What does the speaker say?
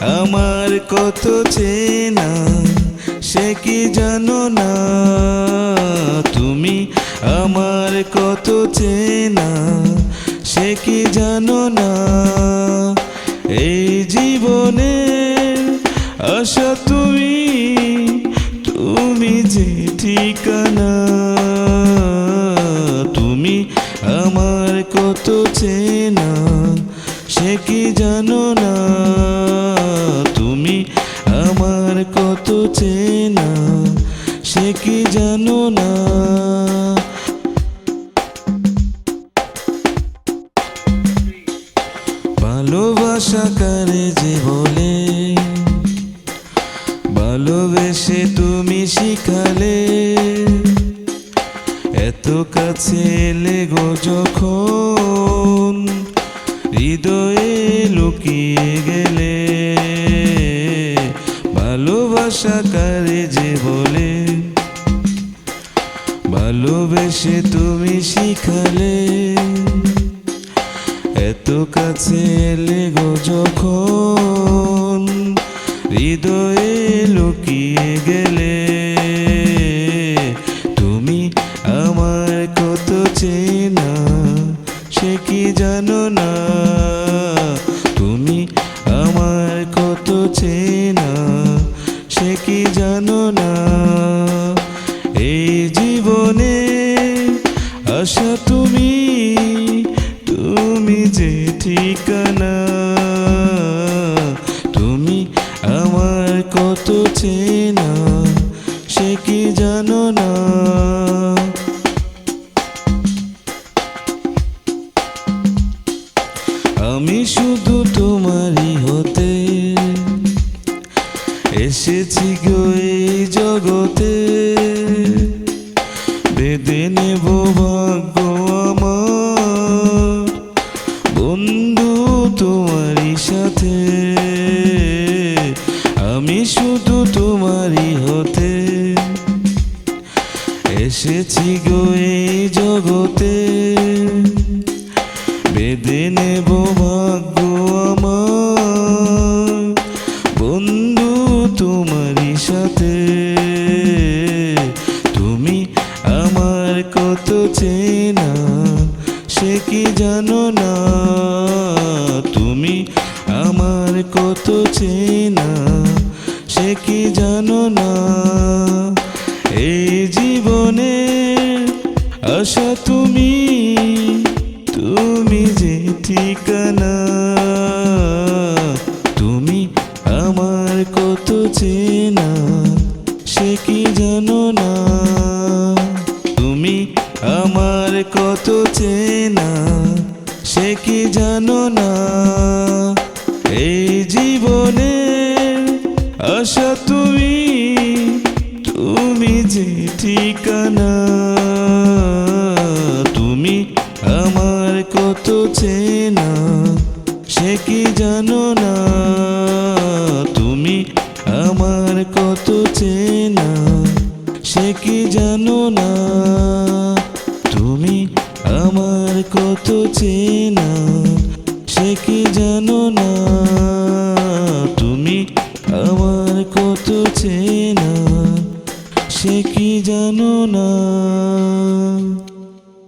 আমার কত চেনা সে কি জানো না। তুমি আমার কত চেনা সে কি জানো না। এই জীবনের আশা তুমি, তুমি যে ঠিকানা। তুমি আমার কত চেনা সে কি জানো না। তুমি আমার কত চেনা সে কি জানো না। ভালোবাসা কারে যে বলে, ভালোবেসে তুমি শিখালে। এত কাছে এলে গো যখন, হৃদয়ে লুকিয়ে গেলে। ভালোবাসা কারে যে বলে, ভালোবেসে তুমি শিখালে। এত কাছে এলে গো যখন, হৃদয়ে লুকিয়ে গেলে। তুমি আমার কত চেনা সে কি জানো না। তুমি আমার কত চেনা সে কি জানো না। এই জীবনে আশা তুমি, তুমি যে ঠিকানা। তুমি আমার কত চেনা সে কি জানো না। আমি শুধু তোমারই হতে এসেছি গো এই জগতে। বেঁধে নেব ভাগ্য আমার বন্ধু তোমারই সাথে। আমি শুধু তোমারই হতে এসেছি গো এই জগতে। বেঁধে নেব ভাগ্য আমার বন্ধু তোমারই সাথে। তুমি আমার কত চেনা সে কি জানো না। তুমি আমার কত চেনা সে কি জানো না। এই জীবনে আশা তুমি, তুমি যে ঠিকানা। তুমি আমার কত চেনা সে কি জানো না। তুমি আমার কত চেনা সে কি জানো না। এই জীবনে আশা তুমি, তুমি যে ঠিকানা। তুমি আমার কত চেনা সে কি জানো না। তুমি আমার কত চেনা সে কি জানো না। তুমি আমার কত চেনা সে কি জানো না। তুমি আমার কত চেনা সে কি জানো না।